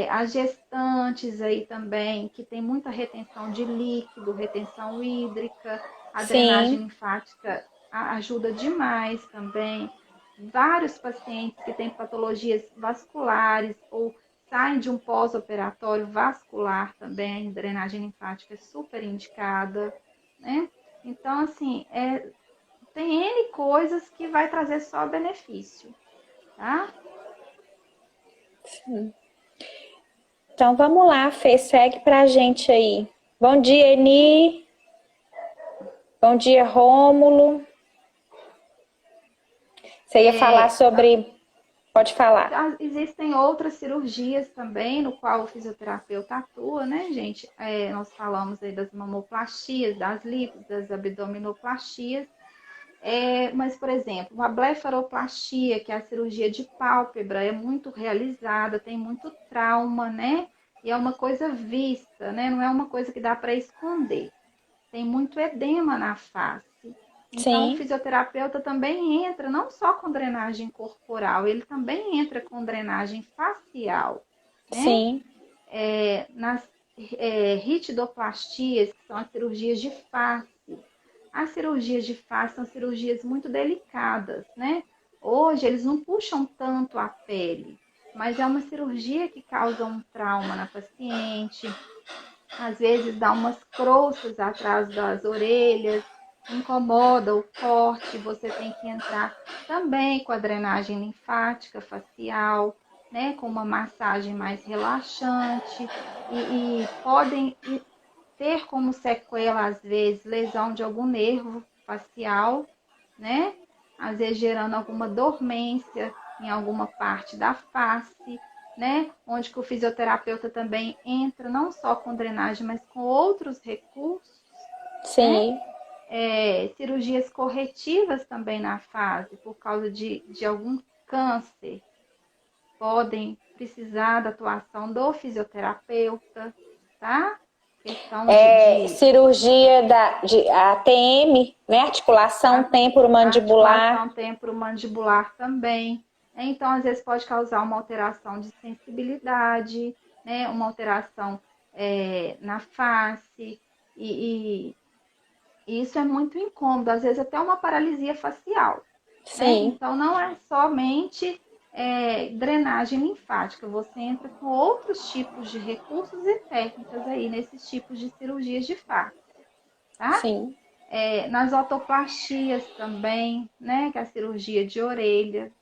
S2: As gestantes aí também, que tem muita retenção de líquido, retenção hídrica, a drenagem
S1: Sim.
S2: linfática ajuda demais também. Vários pacientes que têm patologias vasculares ou saem de um pós-operatório vascular também, a drenagem linfática é super indicada, né? Então, assim, tem N coisas que vai trazer só benefício, tá?
S1: Sim. Então vamos lá, Fê, segue pra gente aí. Bom dia, Eni. Bom dia, Rômulo. Você ia falar sobre... Pode falar.
S2: Existem outras cirurgias também, no qual o fisioterapeuta atua, né, gente? Nós falamos aí das mamoplastias, das lipos, das abdominoplastias. Mas, por exemplo, a blefaroplastia, que é a cirurgia de pálpebra, é muito realizada, tem muito trauma, né? E é uma coisa vista, né? Não é uma coisa que dá para esconder. Tem muito edema na face. Então, o
S1: Sim.
S2: fisioterapeuta também entra não só com drenagem corporal, ele também entra com drenagem facial, né?
S1: Sim.
S2: Nas ritidoplastias, que são as cirurgias de face. As cirurgias de face são cirurgias muito delicadas, né? Hoje, eles não puxam tanto a pele, mas é uma cirurgia que causa um trauma na paciente, às vezes dá umas croças atrás das orelhas, incomoda o corte, você tem que entrar também com a drenagem linfática facial, né, com uma massagem mais relaxante e podem ter como sequela, às vezes, lesão de algum nervo facial, né, às vezes gerando alguma dormência em alguma parte da face, né? Onde que o fisioterapeuta também entra não só com drenagem, mas com outros recursos, né?
S1: Sim.
S2: Cirurgias corretivas também na face, por causa de algum câncer, podem precisar da atuação do fisioterapeuta, tá? Questão
S1: Cirurgia de ATM, né? Articulação temporomandibular.
S2: articulação temporomandibular também. Então, às vezes, pode causar uma alteração de sensibilidade, né? Uma alteração na face, e isso é muito incômodo, às vezes até uma paralisia facial. Né?
S1: Sim.
S2: Então, não é somente drenagem linfática, você entra com outros tipos de recursos e técnicas aí nesses tipos de cirurgias de face, tá?
S1: Sim.
S2: Nas otoplastias também, né, que é a cirurgia de orelha.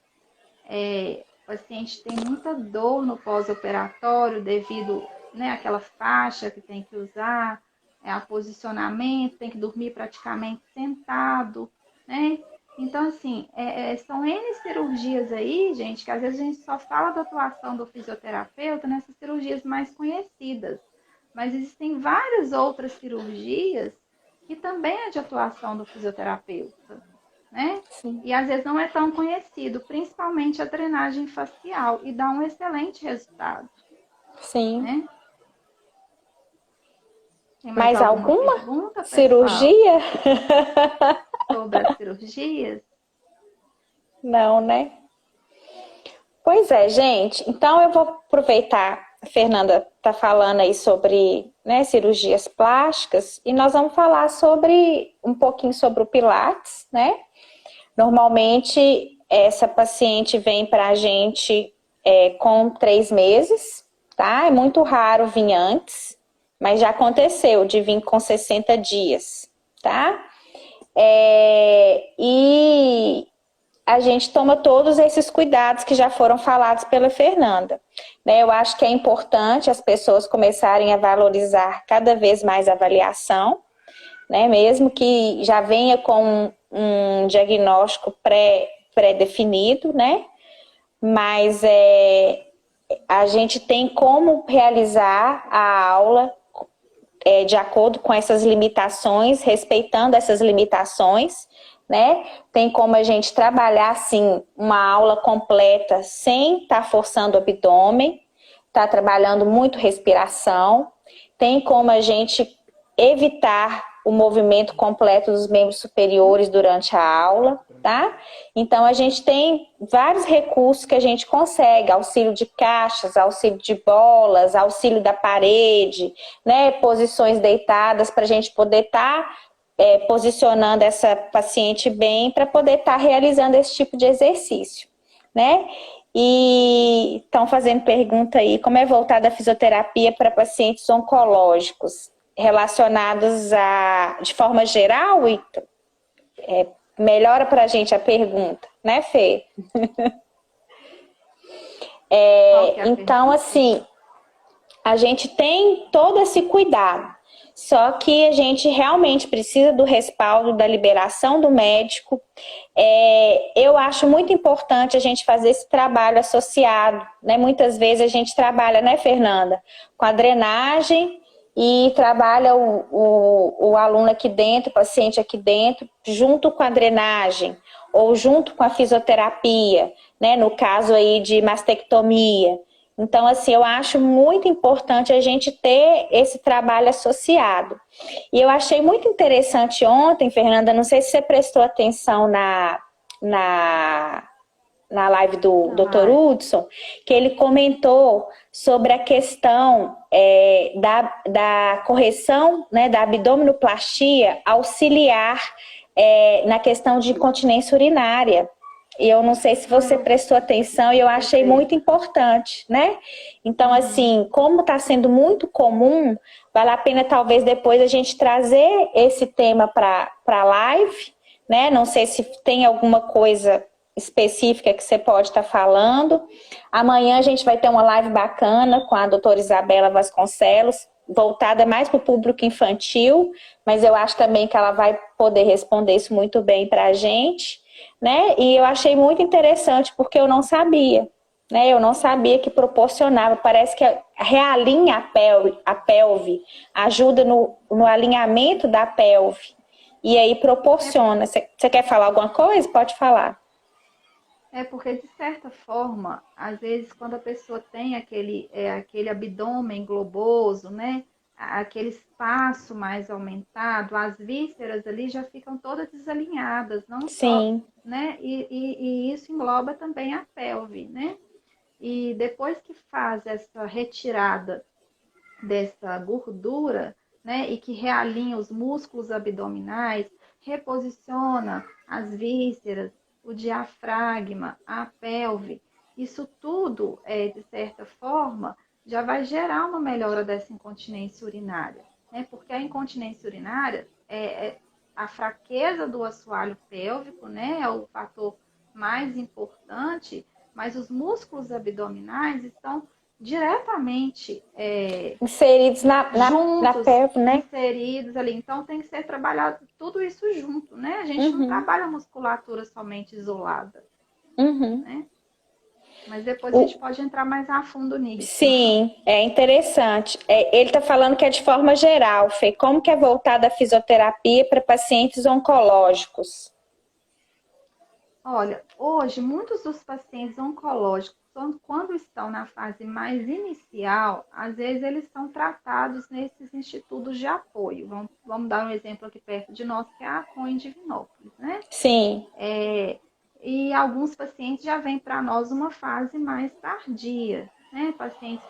S2: O paciente tem muita dor no pós-operatório devido, né, àquela faixa que tem que usar, a posicionamento, tem que dormir praticamente sentado, né? Então, assim, são N cirurgias aí, gente, que às vezes a gente só fala da atuação do fisioterapeuta nessas cirurgias mais conhecidas. Mas existem várias outras cirurgias que também é de atuação do fisioterapeuta, né?
S1: Sim.
S2: E às vezes não é tão conhecido, principalmente a drenagem facial, e dá um excelente resultado.
S1: Sim.
S2: Né? Tem
S1: mais alguma
S2: pergunta,
S1: cirurgia?
S2: Sobre as cirurgias?
S1: Não, né? Pois é, gente. Então eu vou aproveitar, a Fernanda está falando aí sobre, né, cirurgias plásticas, e nós vamos falar sobre um pouquinho sobre o Pilates, né? Normalmente essa paciente vem para a gente com 3 meses, tá? É muito raro vir antes, mas já aconteceu de vir com 60 dias, tá? E a gente toma todos esses cuidados que já foram falados pela Fernanda. Né? Eu acho que é importante as pessoas começarem a valorizar cada vez mais a avaliação, né? Mesmo que já venha com um diagnóstico pré-definido, né? Mas a gente tem como realizar a aula de acordo com essas limitações, respeitando essas limitações, né? Tem como a gente trabalhar, assim, uma aula completa sem estar forçando o abdômen, tá trabalhando muito respiração. Tem como a gente evitar o movimento completo dos membros superiores durante a aula, tá? Então, a gente tem vários recursos que a gente consegue, auxílio de caixas, auxílio de bolas, auxílio da parede, né? Posições deitadas para a gente poder estar posicionando essa paciente bem para poder estar realizando esse tipo de exercício, né? E estão fazendo pergunta aí, como é voltada a fisioterapia para pacientes oncológicos relacionados de forma geral, Ito? Melhora para a gente a pergunta, né, Fê? Então, assim, a gente tem todo esse cuidado, só que a gente realmente precisa do respaldo, da liberação do médico. Eu acho muito importante a gente fazer esse trabalho associado, né? Muitas vezes a gente trabalha, né, Fernanda, com a drenagem e trabalha o aluno aqui dentro, o paciente aqui dentro, junto com a drenagem ou junto com a fisioterapia, né? No caso aí de mastectomia. Então, assim, eu acho muito importante a gente ter esse trabalho associado. E eu achei muito interessante ontem, Fernanda, não sei se você prestou atenção na live do Dr. Hudson, que ele comentou sobre a questão da correção, né, da abdominoplastia auxiliar na questão de incontinência urinária. E eu não sei se você prestou atenção e eu achei muito importante, né? Então, assim, como está sendo muito comum, vale a pena talvez depois a gente trazer esse tema para a live, né? Não sei se tem alguma coisa específica que você pode estar falando. Amanhã a gente vai ter uma live bacana com a doutora Isabela Vasconcelos, voltada mais para o público infantil, mas eu acho também que ela vai poder responder isso muito bem para a gente, né? E eu achei muito interessante porque eu não sabia, né? Eu não sabia que proporcionava, parece que realinha a pelve, ajuda no alinhamento da pelve, e aí proporciona. Você quer falar alguma coisa? Pode falar.
S2: Porque, de certa forma, às vezes, quando a pessoa tem aquele abdômen globoso, né? Aquele espaço mais aumentado, as vísceras ali já ficam todas desalinhadas, não
S1: Sim.
S2: só, né? E isso engloba também a pelve, né? E depois que faz essa retirada dessa gordura, né? E que realinha os músculos abdominais, reposiciona as vísceras, o diafragma, a pelve, isso tudo, de certa forma, já vai gerar uma melhora dessa incontinência urinária, né? Porque a incontinência urinária a fraqueza do assoalho pélvico, né? É o fator mais importante, mas os músculos abdominais estão diretamente
S1: inseridos na pelve, né?
S2: Inseridos ali. Então, tem que ser trabalhado tudo isso junto, né? A gente não trabalha a musculatura somente isolada, né? Mas depois a gente pode entrar mais a fundo nisso.
S1: Sim, é interessante. Ele está falando que é de forma geral, Fê. Como que é voltada a fisioterapia para pacientes oncológicos?
S2: Olha, hoje, muitos dos pacientes oncológicos, quando estão na fase mais inicial, às vezes eles são tratados nesses institutos de apoio. Vamos dar um exemplo aqui perto de nós, que é a CON em Divinópolis, né?
S1: Sim.
S2: E alguns pacientes já vêm para nós uma fase mais tardia, né? Pacientes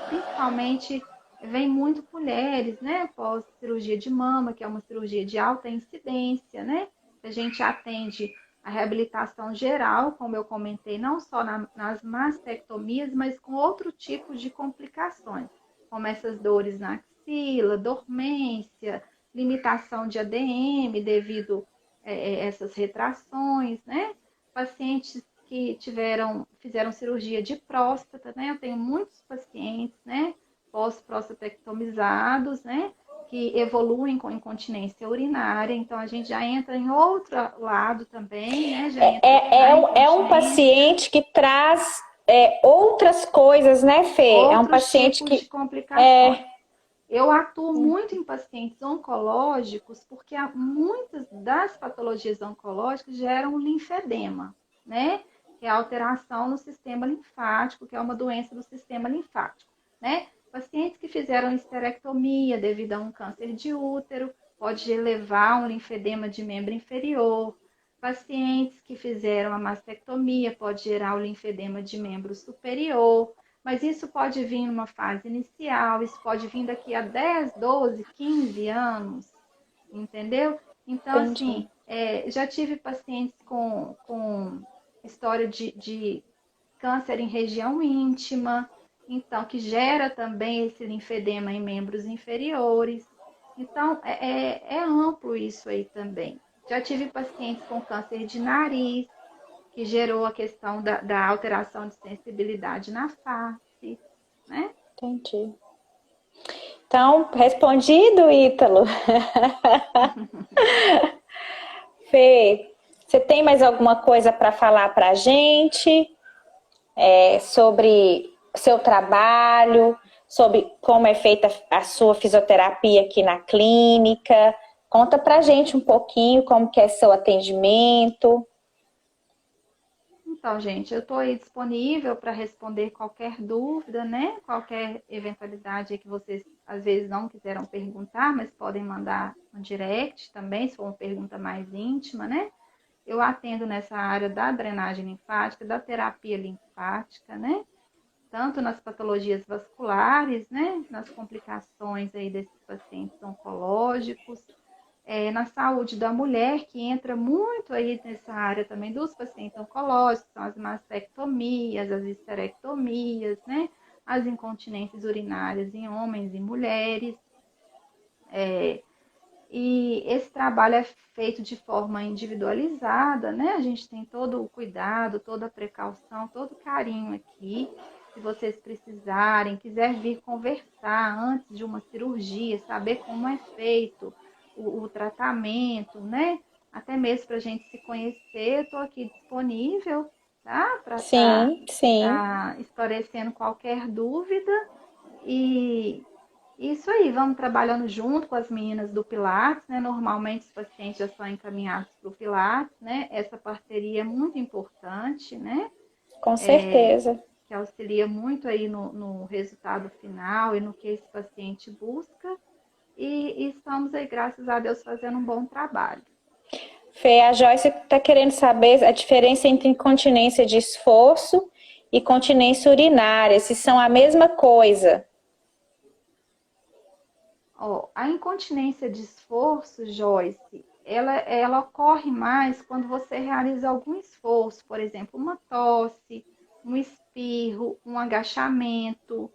S2: principalmente, vem muito mulheres, né? Pós cirurgia de mama, que é uma cirurgia de alta incidência, né? A gente atende a reabilitação geral, como eu comentei, não só nas mastectomias, mas com outro tipo de complicações, como essas dores na axila, dormência, limitação de ADM devido a essas retrações, né? Pacientes que fizeram cirurgia de próstata, né? Eu tenho muitos pacientes, né? Pós-prostatectomizados, né? Que evoluem com incontinência urinária, então a gente já entra em outro lado também, né?
S1: É um paciente que traz outras coisas, né, Fê?
S2: Outros
S1: é um paciente
S2: tipos
S1: que
S2: de complicações. Eu atuo muito em pacientes oncológicos porque muitas das patologias oncológicas geram linfedema, né? Que é a alteração no sistema linfático, que é uma doença do sistema linfático, né? Pacientes que fizeram esterectomia devido a um câncer de útero, pode levar um linfedema de membro inferior. Pacientes que fizeram a mastectomia, pode gerar o linfedema de membro superior. Mas isso pode vir numa fase inicial, isso pode vir daqui a 10, 12, 15 anos, entendeu? Então,
S1: Entendi.
S2: assim, já tive pacientes com história de câncer em região íntima, então, que gera também esse linfedema em membros inferiores. Então, é amplo isso aí também. Já tive pacientes com câncer de nariz, que gerou a questão da alteração de sensibilidade na face, né?
S1: Entendi. Então, respondido, Ítalo. Fê, você tem mais alguma coisa para falar para a gente sobre seu trabalho, sobre como é feita a sua fisioterapia aqui na clínica? Conta para a gente um pouquinho como que é seu atendimento.
S2: Então, gente, eu estou aí disponível para responder qualquer dúvida, né? Qualquer eventualidade que vocês às vezes não quiseram perguntar, mas podem mandar no direct também, se for uma pergunta mais íntima, né? Eu atendo nessa área da drenagem linfática, da terapia linfática, né? Tanto nas patologias vasculares, né? Nas complicações aí desses pacientes oncológicos, na saúde da mulher, que entra muito aí nessa área também dos pacientes oncológicos, são as mastectomias, as histerectomias, né? As incontinências urinárias em homens e mulheres. E esse trabalho é feito de forma individualizada, né? A gente tem todo o cuidado, toda a precaução, todo o carinho aqui. Se vocês precisarem, quiser vir conversar antes de uma cirurgia, saber como é feito o tratamento, né? Até mesmo para a gente se conhecer, eu estou aqui disponível, tá? Para estar
S1: Sim.
S2: esclarecendo qualquer dúvida. E isso aí, vamos trabalhando junto com as meninas do Pilates, né? Normalmente os pacientes já são encaminhados para o Pilates, né? Essa parceria é muito importante, né?
S1: Com certeza.
S2: Que auxilia muito aí no resultado final e no que esse paciente busca. E estamos aí, graças a Deus, fazendo um bom trabalho.
S1: Fê, a Joyce está querendo saber a diferença entre incontinência de esforço e continência urinária, se são a mesma coisa.
S2: A incontinência de esforço, Joyce, ela ocorre mais quando você realiza algum esforço, por exemplo, uma tosse, um espirro, um agachamento,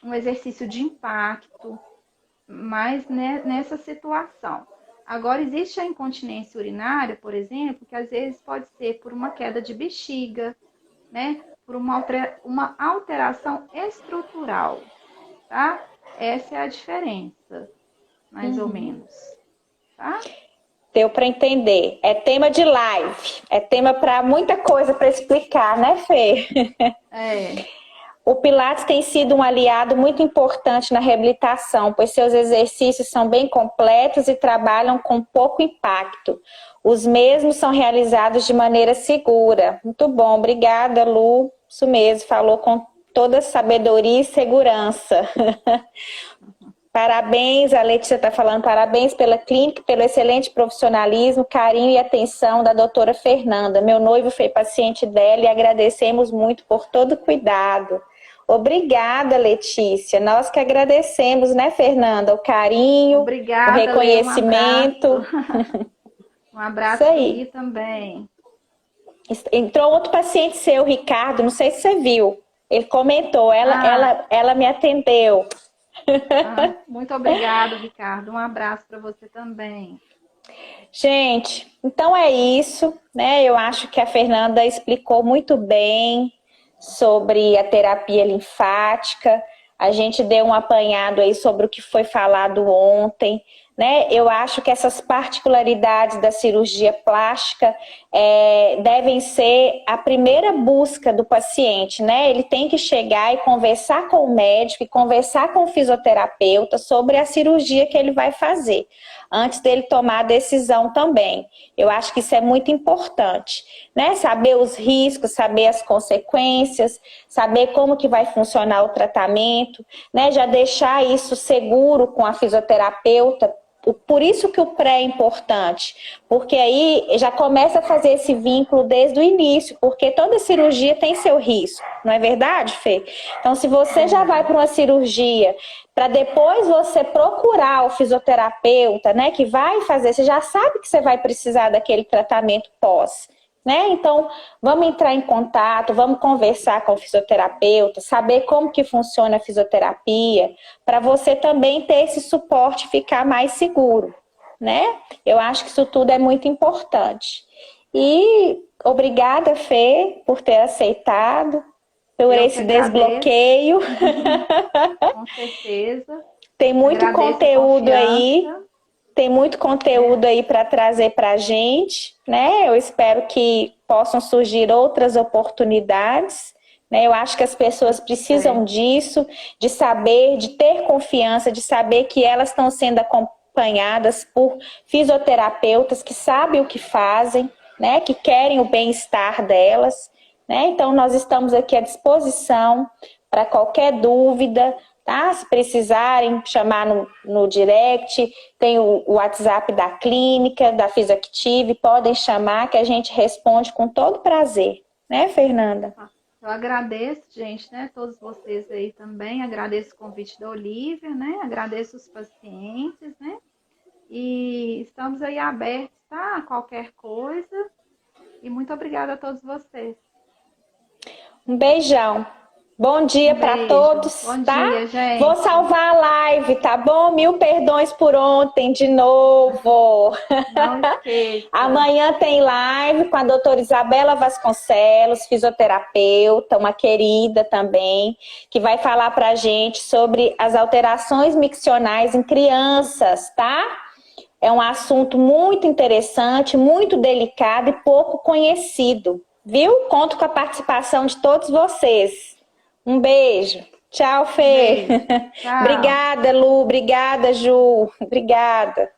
S2: um exercício de impacto, mas nessa situação. Agora, existe a incontinência urinária, por exemplo, que às vezes pode ser por uma queda de bexiga, né? Por uma alteração estrutural, tá? Essa é a diferença, mais ou menos, tá?
S1: Deu para entender. É tema de live. É tema para muita coisa para explicar, né, Fê? O Pilates tem sido um aliado muito importante na reabilitação, pois seus exercícios são bem completos e trabalham com pouco impacto. Os mesmos são realizados de maneira segura. Muito bom, obrigada, Lu. Isso mesmo, falou com toda sabedoria e segurança. Parabéns, a Letícia está falando, parabéns pela clínica, pelo excelente profissionalismo, carinho e atenção da doutora Fernanda. Meu noivo foi paciente dela e agradecemos muito por todo o cuidado. Obrigada, Letícia. Nós que agradecemos, né, Fernanda? O carinho,
S2: obrigada,
S1: o reconhecimento.
S2: Um abraço aí também.
S1: Entrou outro paciente seu, Ricardo, não sei se você viu. Ele comentou, ela me atendeu.
S2: Muito obrigada, Ricardo. Um abraço para você também.
S1: Gente, então é isso, né? Eu acho que a Fernanda explicou muito bem sobre a terapia linfática. A gente deu um apanhado aí sobre o que foi falado ontem, né? Eu acho que essas particularidades da cirurgia plástica devem ser a primeira busca do paciente, né? Ele tem que chegar e conversar com o médico e conversar com o fisioterapeuta sobre a cirurgia que ele vai fazer, antes dele tomar a decisão também. Eu acho que isso é muito importante, né? Saber os riscos, saber as consequências, saber como que vai funcionar o tratamento, né? Já deixar isso seguro com a fisioterapeuta. Por isso que o pré é importante, porque aí já começa a fazer esse vínculo desde o início, porque toda cirurgia tem seu risco, não é verdade, Fê? Então, se você já vai para uma cirurgia, para depois você procurar o fisioterapeuta, né, que vai fazer, você já sabe que você vai precisar daquele tratamento pós, né? Então, vamos entrar em contato, vamos conversar com o fisioterapeuta, saber como que funciona a fisioterapia, para você também ter esse suporte e ficar mais seguro, né? Eu acho que isso tudo é muito importante. E obrigada, Fê, por ter aceitado, por esse desbloqueio.
S2: Com certeza.
S1: Tem muito conteúdo aí. Tem muito conteúdo aí para trazer para a gente, né? Eu espero que possam surgir outras oportunidades, né? Eu acho que as pessoas precisam disso, de saber, de ter confiança, de saber que elas estão sendo acompanhadas por fisioterapeutas que sabem o que fazem, né? Que querem o bem-estar delas, né? Então, nós estamos aqui à disposição para qualquer dúvida, tá? Se precisarem chamar no direct, tem o WhatsApp da clínica, da Fisioactive, podem chamar que a gente responde com todo prazer, né, Fernanda?
S2: Eu agradeço, gente, né, todos vocês aí também, agradeço o convite da Olívia, né, agradeço os pacientes, né, e estamos aí abertos, tá, a qualquer coisa, e muito obrigada a todos vocês.
S1: Um beijão. Bom dia para todos,
S2: bom
S1: tá?
S2: Dia, gente.
S1: Vou salvar a live, tá bom? 1000 perdões por ontem, de novo.
S2: Não esqueça.
S1: Amanhã tem live com a doutora Isabela Vasconcelos, fisioterapeuta, uma querida também, que vai falar pra gente sobre as alterações miccionais em crianças, tá? É um assunto muito interessante, muito delicado e pouco conhecido, viu? Conto com a participação de todos vocês. Um beijo. Tchau, Fê.
S2: Beijo. Tchau.
S1: Obrigada, Lu. Obrigada, Ju. Obrigada.